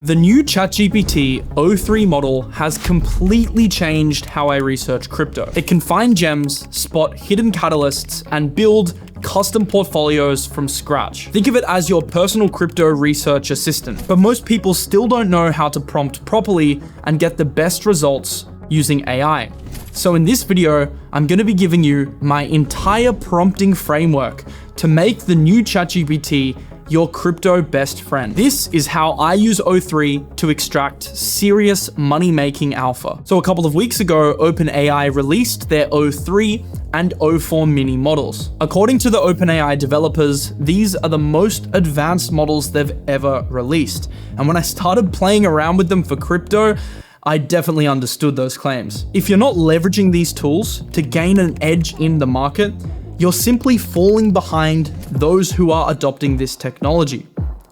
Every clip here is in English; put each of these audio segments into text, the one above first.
The new ChatGPT o3 model has completely changed how I research crypto. It can find gems, spot hidden catalysts, and build custom portfolios from scratch. Think of it as your personal crypto research assistant. But most people still don't know how to prompt properly and get the best results using AI. So in this video, I'm going to be giving you my entire prompting framework to make the new ChatGPT your crypto best friend. This is how I use o3 to extract serious money-making alpha. So a couple of weeks ago, OpenAI released their o3 and o4 mini models. According to the OpenAI developers, these are the most advanced models they've ever released. And when I started playing around with them for crypto, I definitely understood those claims. If you're not leveraging these tools to gain an edge in the market, you're simply falling behind those who are adopting this technology.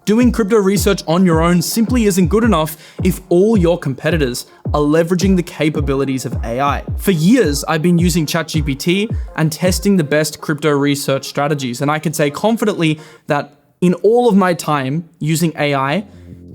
Doing crypto research on your own simply isn't good enough if all your competitors are leveraging the capabilities of AI. For years, I've been using ChatGPT and testing the best crypto research strategies, and I can say confidently that in all of my time using AI,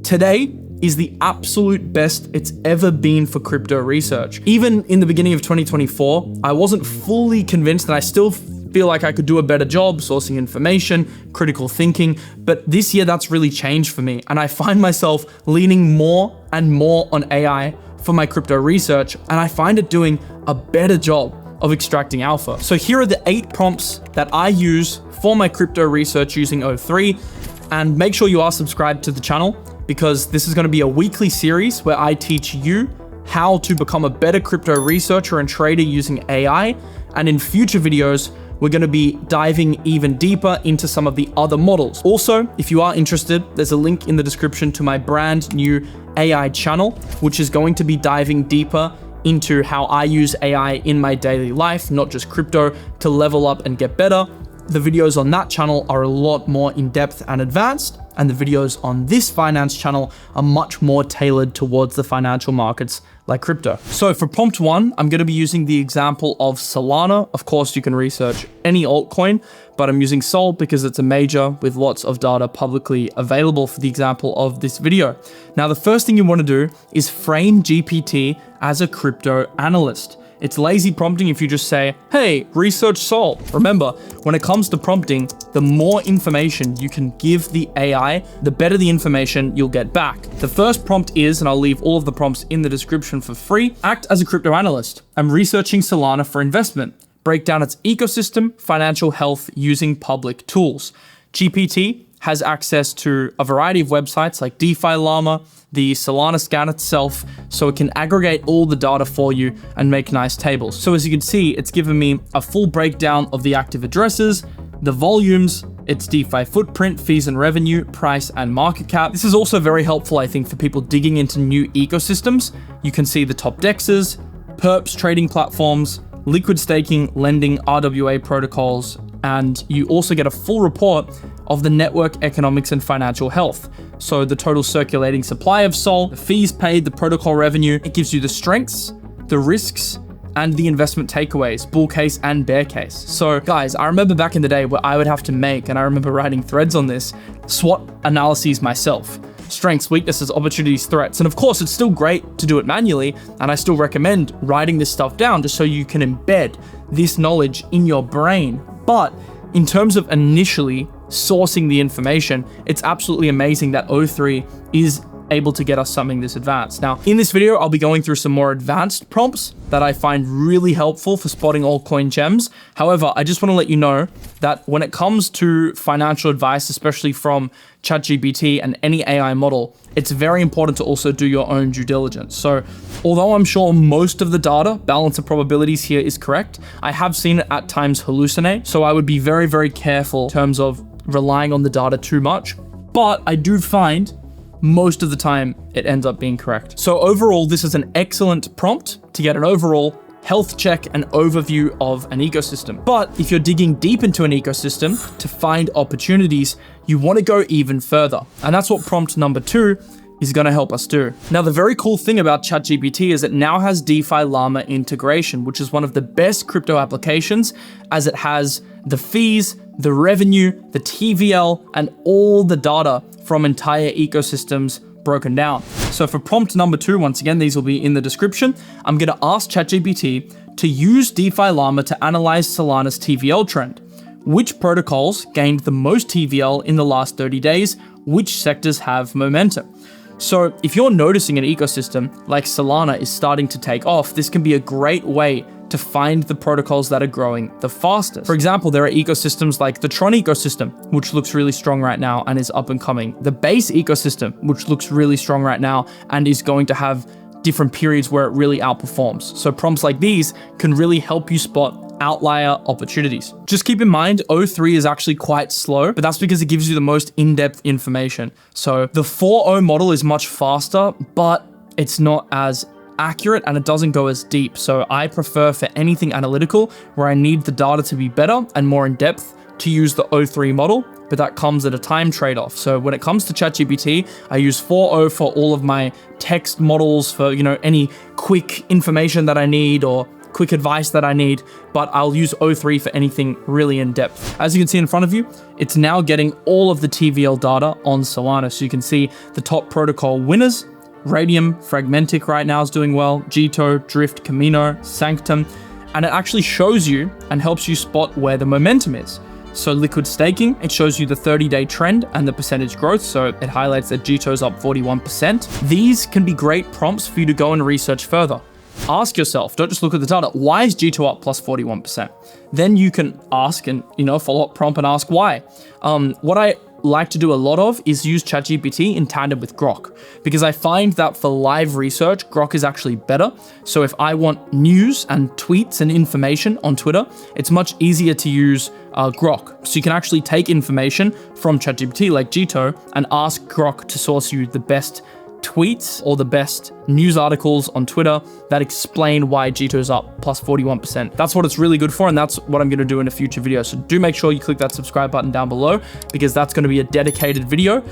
today is the absolute best it's ever been for crypto research. Even in the beginning of 2024, I wasn't fully convinced, and I still feel like I could do a better job sourcing information, critical thinking, but this year that's really changed for me, and I find myself leaning more and more on AI for my crypto research, and I find it doing a better job of extracting alpha. So here are the 8 prompts that I use for my crypto research using o3, and make sure you are subscribed to the channel, because this is going to be a weekly series where I teach you how to become a better crypto researcher and trader using AI, and in future videos, we're going to be diving even deeper into some of the other models. Also, if you are interested, there's a link in the description to my brand new AI channel, which is going to be diving deeper into how I use AI in my daily life, not just crypto, to level up and get better. The videos on that channel are a lot more in-depth and advanced, and the videos on this finance channel are much more tailored towards the financial markets like crypto. So for prompt 1, I'm going to be using the example of Solana. Of course, you can research any altcoin, but I'm using Sol because it's a major with lots of data publicly available for the example of this video. Now, the first thing you want to do is frame GPT as a crypto analyst. It's lazy prompting if you just say, hey, research Sol. Remember, when it comes to prompting, the more information you can give the AI, the better the information you'll get back. The first prompt is, and I'll leave all of the prompts in the description for free, act as a crypto analyst. I'm researching Solana for investment. Break down its ecosystem, financial health using public tools. GPT has access to a variety of websites like DeFi Llama, the Solana scan itself, so it can aggregate all the data for you and make nice tables. So as you can see, it's given me a full breakdown of the active addresses, the volumes, its DeFi footprint, fees and revenue, price and market cap. This is also very helpful, I think, for people digging into new ecosystems. You can see the top dexes, perps, trading platforms, liquid staking, lending, RWA protocols, and you also get a full report of the network economics and financial health. So the total circulating supply of Sol, the fees paid, the protocol revenue. It gives you the strengths, the risks, and the investment takeaways, bull case and bear case. So guys, I remember back in the day where I would have to make, and I remember writing threads on this, SWOT analyses myself. Strengths, weaknesses, opportunities, threats. And of course, it's still great to do it manually, and I still recommend writing this stuff down just so you can embed this knowledge in your brain. But in terms of initially sourcing the information, it's absolutely amazing that o3 is able to get us something this advanced. Now, in this video, I'll be going through some more advanced prompts that I find really helpful for spotting altcoin gems. However, I just want to let you know that when it comes to financial advice, especially from ChatGPT and any AI model, it's very important to also do your own due diligence. So although I'm sure most of the data, balance of probabilities here is correct, I have seen it at times hallucinate. So I would be very, very careful in terms of relying on the data too much. But I do find most of the time it ends up being correct. So overall, this is an excellent prompt to get an overall health check and overview of an ecosystem. But if you're digging deep into an ecosystem to find opportunities, you want to go even further. And that's what prompt number 2 is going to help us do. Now, the very cool thing about ChatGPT is it now has DeFi Llama integration, which is one of the best crypto applications, as it has the fees, the revenue, the TVL, and all the data from entire ecosystems broken down. So for prompt number 2, once again, these will be in the description. I'm going to ask ChatGPT to use DeFi Llama to analyze Solana's TVL trend. Which protocols gained the most TVL in the last 30 days? Which sectors have momentum? So if you're noticing an ecosystem like Solana is starting to take off, this can be a great way to find the protocols that are growing the fastest. For example, there are ecosystems like the Tron ecosystem, which looks really strong right now and is up and coming. The Base ecosystem, which looks really strong right now and is going to have different periods where it really outperforms. So prompts like these can really help you spot outlier opportunities. Just keep in mind, O3 is actually quite slow, but that's because it gives you the most in-depth information. So the 4.0 model is much faster, but it's not as accurate and it doesn't go as deep. So I prefer for anything analytical where I need the data to be better and more in depth to use the O3 model, but that comes at a time trade-off. So when it comes to ChatGPT, I use 4.0 for all of my text models for, any quick information that I need or quick advice that I need, but I'll use O3 for anything really in depth. As you can see in front of you, it's now getting all of the TVL data on Solana. So you can see the top protocol winners. Radium, Fragmentic right now is doing well, Jito, Drift, Camino, Sanctum, and it actually shows you and helps you spot where the momentum is. So liquid staking, it shows you the 30-day trend and the percentage growth. So it highlights that Jito's up 41%. These can be great prompts for you to go and research further. Ask yourself, don't just look at the data, why is Jito up plus 41%? Then you can ask and, follow up prompt and ask why. What I like to do a lot of is use ChatGPT in tandem with Grok, because I find that for live research, Grok is actually better. So if I want news and tweets and information on Twitter, it's much easier to use Grok. So you can actually take information from ChatGPT like Jito and ask Grok to source you the best tweets or the best news articles on Twitter that explain why Jito's up plus 41%. That's what it's really good for, and that's what I'm going to do in a future video. So do make sure you click that subscribe button down below, because that's going to be a dedicated video.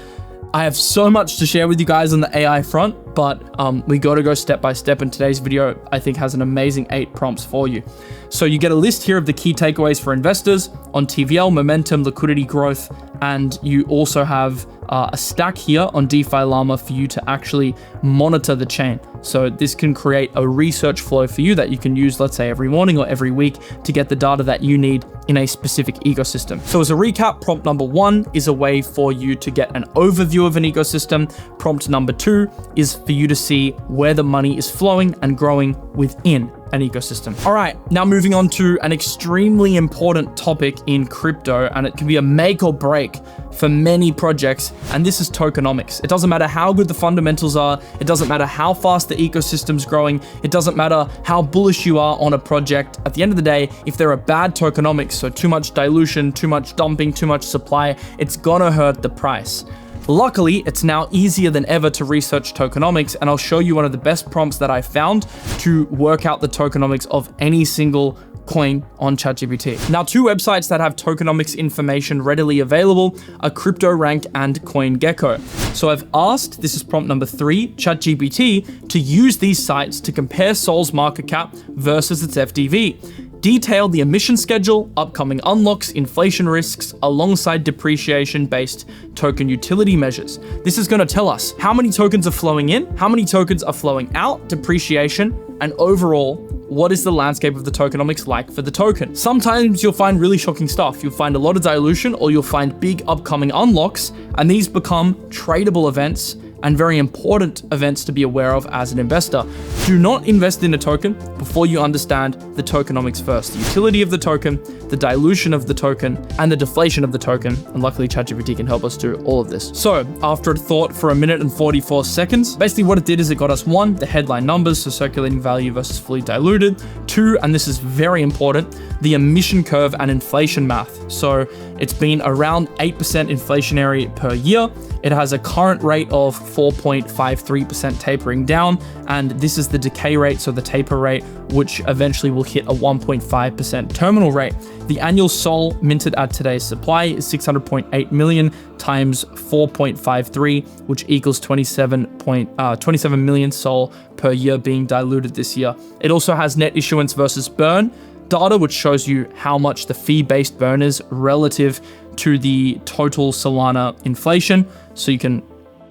I have so much to share with you guys on the AI front, but we got to go step by step, and today's video, I think, has an amazing 8 prompts for you. So you get a list here of the key takeaways for investors on TVL, momentum, liquidity, growth, and you also have a stack here on DeFi Llama for you to actually monitor the chain. So this can create a research flow for you that you can use, let's say, every morning or every week to get the data that you need in a specific ecosystem. So as a recap, prompt number 1 is a way for you to get an overview of an ecosystem. Prompt number 2 is for you to see where the money is flowing and growing within an ecosystem. All right, now moving on to an extremely important topic in crypto, and it can be a make or break for many projects, and this is tokenomics. It doesn't matter how good the fundamentals are, it doesn't matter how fast the ecosystem's growing, it doesn't matter how bullish you are on a project. At the end of the day, if there are bad tokenomics, so too much dilution, too much dumping, too much supply, it's gonna hurt the price. Luckily, it's now easier than ever to research tokenomics, and I'll show you one of the best prompts that I found to work out the tokenomics of any single coin on ChatGPT. Now, 2 websites that have tokenomics information readily available are CryptoRank and CoinGecko. So I've asked, this is prompt number 3, ChatGPT to use these sites to compare Sol's market cap versus its FDV. Detail the emission schedule, upcoming unlocks, inflation risks, alongside depreciation-based token utility measures. This is going to tell us how many tokens are flowing in, how many tokens are flowing out, depreciation, and overall, what is the landscape of the tokenomics like for the token. Sometimes you'll find really shocking stuff. You'll find a lot of dilution, or you'll find big upcoming unlocks, and these become tradable events and very important events to be aware of as an investor. Do not invest in a token before you understand the tokenomics first. The utility of the token, the dilution of the token, and the deflation of the token. And luckily ChatGPT can help us do all of this. So after it thought for 1 minute and 44 seconds, basically what it did is it got us 1, the headline numbers, so circulating value versus fully diluted. 2, and this is very important, the emission curve and inflation math. So it's been around 8% inflationary per year. It has a current rate of 4.53% tapering down, and this is the decay rate, so the taper rate, which eventually will hit a 1.5% terminal rate. The annual SOL minted at today's supply is 600.8 million times 4.53, which equals 27 million SOL per year being diluted this year. It also has net issuance versus burn data, which shows you how much the fee-based burn is relative to the total Solana inflation. So you can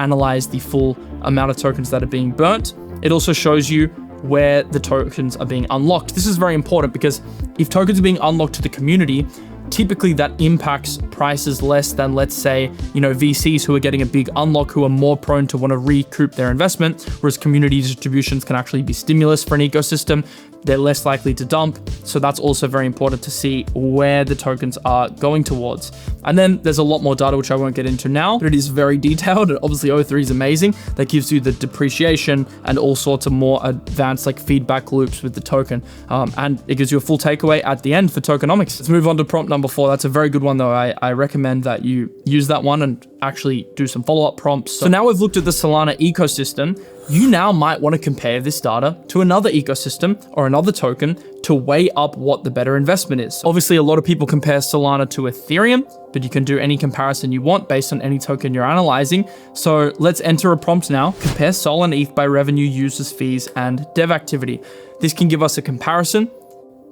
analyze the full amount of tokens that are being burnt. It also shows you where the tokens are being unlocked. This is very important because if tokens are being unlocked to the community, typically that impacts prices less than, let's say, VCs who are getting a big unlock, who are more prone to want to recoup their investment, whereas community distributions can actually be stimulus for an ecosystem. They're less likely to dump. So that's also very important to see where the tokens are going towards. And then there's a lot more data, which I won't get into now, but it is very detailed. And obviously O3 is amazing. That gives you the depreciation and all sorts of more advanced like feedback loops with the token. And it gives you a full takeaway at the end for tokenomics. Let's move on to prompt number 4. That's a very good one though. I recommend that you use that one and actually do some follow-up prompts. So now we've looked at the Solana ecosystem. You now might want to compare this data to another ecosystem or another token to weigh up what the better investment is. Obviously, a lot of people compare Solana to Ethereum, but you can do any comparison you want based on any token you're analyzing. So let's enter a prompt now. Compare Sol and ETH by revenue, users, fees, and dev activity. This can give us a comparison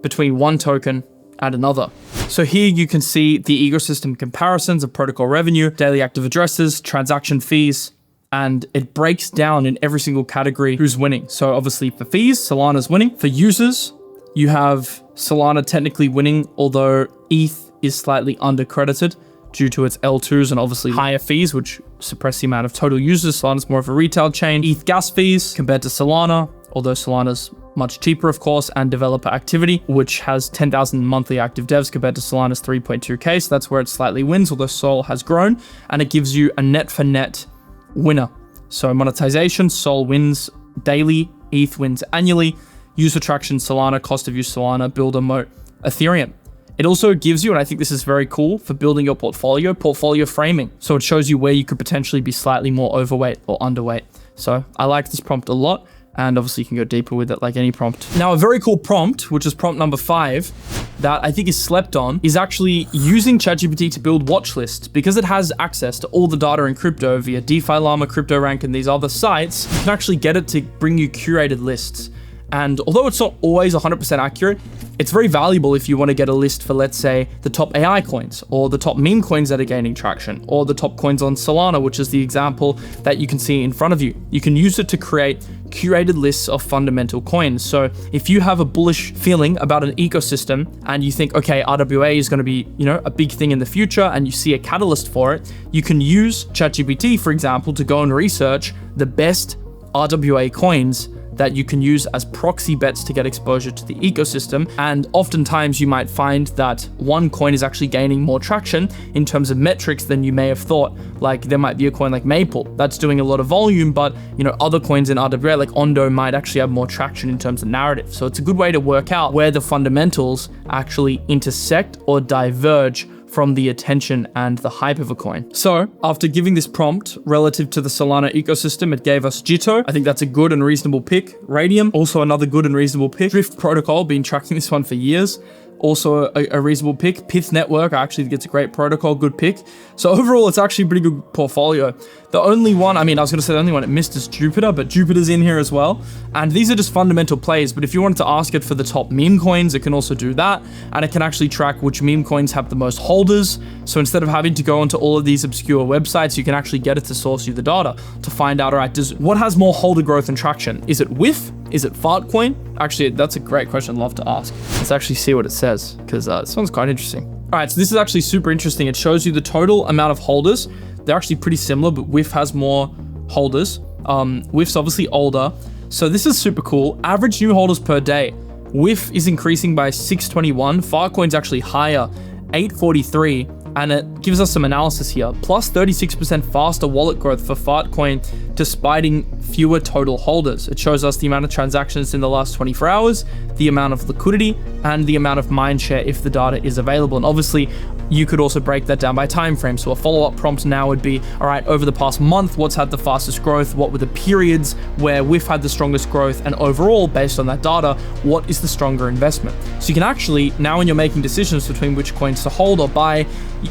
between one token and another. So here you can see the ecosystem comparisons of protocol revenue, daily active addresses, transaction fees, and it breaks down in every single category who's winning. So obviously for fees, Solana's winning. For users, you have Solana technically winning, although ETH is slightly undercredited due to its L2s and obviously higher fees, which suppress the amount of total users. Solana's more of a retail chain. ETH gas fees compared to Solana, although Solana's much cheaper, of course, and developer activity, which has 10,000 monthly active devs compared to Solana's 3.2K. So that's where it slightly wins, although Sol has grown, and it gives you a net for net winner. So monetization, Sol wins daily, ETH wins annually, user traction, Solana, cost of use, Solana, builder moat, Ethereum. It also gives you, and I think this is very cool for building your portfolio framing. So it shows you where you could potentially be slightly more overweight or underweight. So I like this prompt a lot. And obviously you can go deeper with it like any prompt. Now, a very cool prompt, which is prompt number 5, that I think is slept on, is actually using ChatGPT to build watch lists. Because it has access to all the data in crypto via DeFi, Llama, CryptoRank, and these other sites, you can actually get it to bring you curated lists. And although it's not always 100% accurate, it's very valuable if you want to get a list for, let's say, the top AI coins, or the top meme coins that are gaining traction, or the top coins on Solana, which is the example that you can see in front of you. You can use it to create curated lists of fundamental coins. So if you have a bullish feeling about an ecosystem and you think, okay, RWA is going to be, a big thing in the future, and you see a catalyst for it, you can use ChatGPT, for example, to go and research the best RWA coins that you can use as proxy bets to get exposure to the ecosystem. And oftentimes you might find that one coin is actually gaining more traction in terms of metrics than you may have thought. Like there might be a coin like Maple that's doing a lot of volume, but other coins in RWA like Ondo might actually have more traction in terms of narrative. So it's a good way to work out where the fundamentals actually intersect or diverge from the attention and the hype of a coin. So after giving this prompt relative to the Solana ecosystem, it gave us Jito. I think that's a good and reasonable pick. Radium, also another good and reasonable pick. Drift Protocol, been tracking this one for years. Also a reasonable pick. Pith Network, I actually think it's a great protocol, good pick. So overall, it's actually a pretty good portfolio. The only one, I was going to say the only one it missed is Jupiter, but Jupiter's in here as well. And these are just fundamental plays, but if you wanted to ask it for the top meme coins, it can also do that. And it can actually track which meme coins have the most holders. So instead of having to go onto all of these obscure websites, you can actually get it to source you the data to find out, all right, what has more holder growth and traction? Is it WIF? Is it Fartcoin? Actually, that's a great question I'd love to ask. Let's actually see what it says, because this one's quite interesting. All right, so this is actually super interesting. It shows you the total amount of holders. They're actually pretty similar, but WIF has more holders. WIF's obviously older. So this is super cool. Average new holders per day. WIF is increasing by 621. Fartcoin's actually higher, 843. And it gives us some analysis here. Plus 36% faster wallet growth for Fartcoin despite fewer total holders. It shows us the amount of transactions in the last 24 hours, the amount of liquidity, and the amount of mindshare if the data is available. And obviously, you could also break that down by time frame. So a follow-up prompt now would be, all right, over the past month, what's had the fastest growth? What were the periods where we've had the strongest growth? And overall, based on that data, what is the stronger investment? So you can actually, now when you're making decisions between which coins to hold or buy,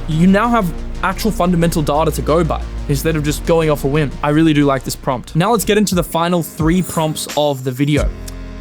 you now have actual fundamental data to go by instead of just going off a whim. I really do like this prompt. Now let's get into the final 3 prompts of the video.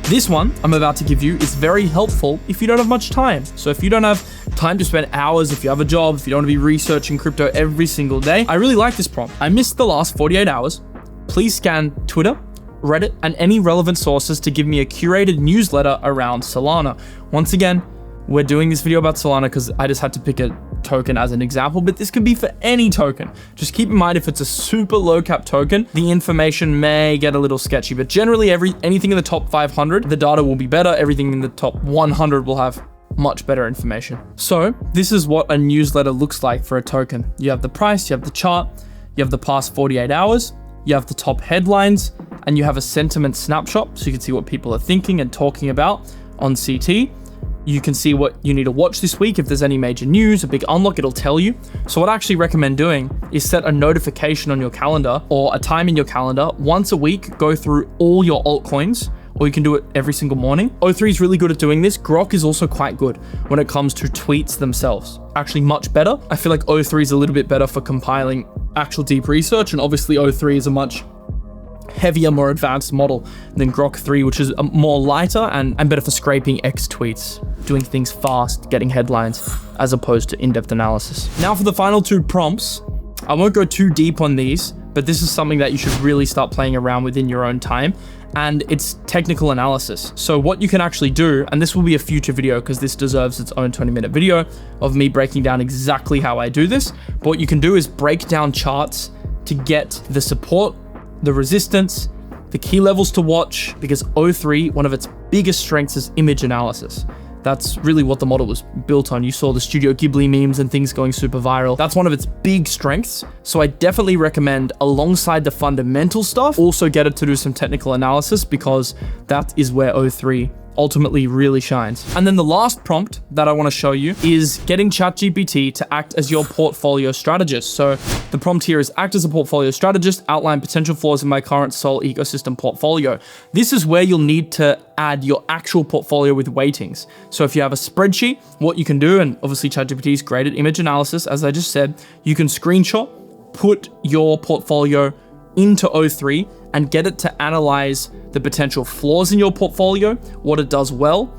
This one I'm about to give you is very helpful if you don't have much time. So if you don't have time to spend hours if you have a job, if you don't want to be researching crypto every single day. I really like this prompt. I missed the last 48 hours. Please scan Twitter, Reddit, and any relevant sources to give me a curated newsletter around Solana. Once again, we're doing this video about Solana because I just had to pick a token as an example, but this can be for any token. Just keep in mind, if it's a super low cap token, the information may get a little sketchy, but generally anything in the top 500, the data will be better. Everything in the top 100 will have much better information. So this is what a newsletter looks like for a token. You have the price, you have the chart, you have the past 48 hours, you have the top headlines, and you have a sentiment snapshot, so you can see what people are thinking and talking about on CT. You can see what you need to watch this week. If there's any major news, a big unlock, it'll tell you. So what I actually recommend doing is set a notification on your calendar or a time in your calendar. Once a week, go through all your altcoins, or you can do it every single morning. O3 is really good at doing this. Grok is also quite good when it comes to tweets themselves. Actually much better. I feel like O3 is a little bit better for compiling actual deep research, and obviously O3 is a much heavier, more advanced model than Grok 3, which is more lighter and better for scraping X tweets, doing things fast, getting headlines, as opposed to in-depth analysis. Now for the final two prompts, I won't go too deep on these, but this is something that you should really start playing around with in your own time, and it's technical analysis. So what you can actually do, and this will be a future video because this deserves its own 20-minute video of me breaking down exactly how I do this, but what you can do is break down charts to get the support, the resistance, the key levels to watch, because O3, one of its biggest strengths is image analysis. That's really what the model was built on. You saw the Studio Ghibli memes and things going super viral. That's one of its big strengths. So I definitely recommend, alongside the fundamental stuff, also get it to do some technical analysis, because that is where O3 ultimately really shines. And then the last prompt that I want to show you is getting ChatGPT to act as your portfolio strategist. So the prompt here is: act as a portfolio strategist, outline potential flaws in my current Sol ecosystem portfolio. This is where you'll need to add your actual portfolio with weightings. So if you have a spreadsheet, what you can do, and obviously ChatGPT is great at image analysis, as I just said, you can screenshot, put your portfolio into O3 and get it to analyze the potential flaws in your portfolio, what it does well.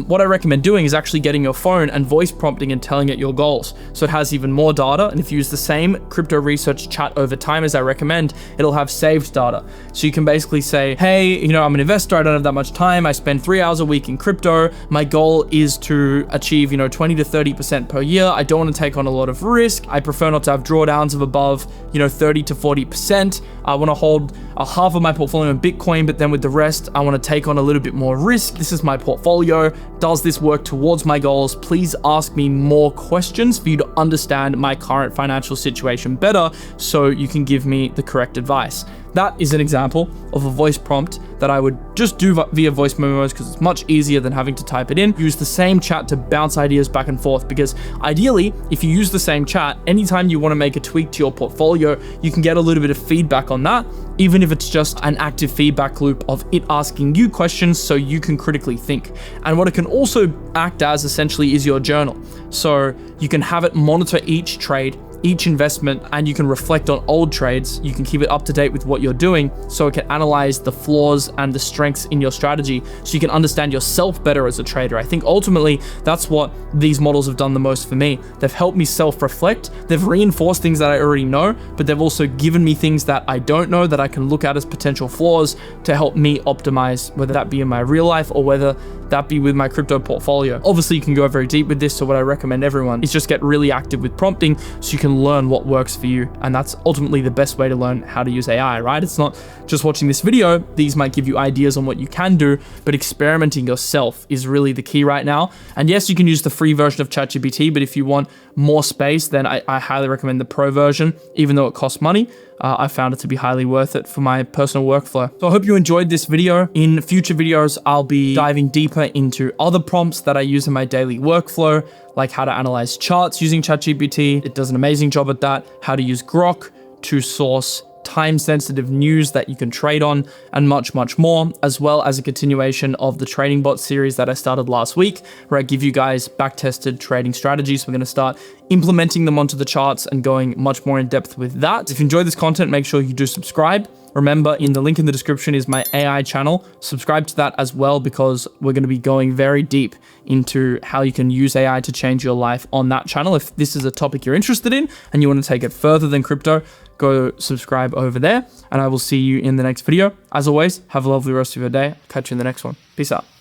What I recommend doing is actually getting your phone and voice prompting and telling it your goals. So it has even more data. And if you use the same crypto research chat over time as I recommend, it'll have saved data. So you can basically say, hey, I'm an investor. I don't have that much time. I spend 3 hours a week in crypto. My goal is to achieve, 20 to 30% per year. I don't want to take on a lot of risk. I prefer not to have drawdowns of above, 30 to 40%. I want to hold half of my portfolio in Bitcoin, but then with the rest, I want to take on a little bit more risk. This is my portfolio. Does this work towards my goals? Please ask me more questions for you to understand my current financial situation better, so you can give me the correct advice. That is an example of a voice prompt that I would just do via voice memos, because it's much easier than having to type it in. Use the same chat to bounce ideas back and forth, because ideally, if you use the same chat, anytime you want to make a tweak to your portfolio, you can get a little bit of feedback on that, even if it's just an active feedback loop of it asking you questions so you can critically think. And what it can also act as essentially is your journal. So you can have it monitor each trade, each investment, and you can reflect on old trades. You can keep it up to date with what you're doing, so it can analyze the flaws and the strengths in your strategy, so you can understand yourself better as a trader. I think ultimately that's what these models have done the most for me. They've helped me self-reflect. They've reinforced things that I already know, but they've also given me things that I don't know that I can look at as potential flaws to help me optimize, whether that be in my real life or whether that be with my crypto portfolio. Obviously, you can go very deep with this, so what I recommend everyone is just get really active with prompting so you can learn what works for you. And that's ultimately the best way to learn how to use AI, right? It's not just watching this video. These might give you ideas on what you can do, but experimenting yourself is really the key right now. And yes, you can use the free version of ChatGPT, but if you want more space, then I highly recommend the pro version, even though it costs money. I found it to be highly worth it for my personal workflow. So I hope you enjoyed this video. In future videos, I'll be diving deeper into other prompts that I use in my daily workflow, like how to analyze charts using ChatGPT. It does an amazing job at that. How to use Grok to source time-sensitive news that you can trade on, and much, much more, as well as a continuation of the trading bot series that I started last week, where I give you guys back-tested trading strategies. We're going to start implementing them onto the charts and going much more in depth with that. If you enjoyed this content, make sure you do subscribe. Remember, in the link in the description is my AI channel. Subscribe to that as well, because we're going to be going very deep into how you can use AI to change your life on that channel. If this is a topic you're interested in and you want to take it further than crypto, go subscribe over there, and I will see you in the next video. As always, have a lovely rest of your day. Catch you in the next one. Peace out.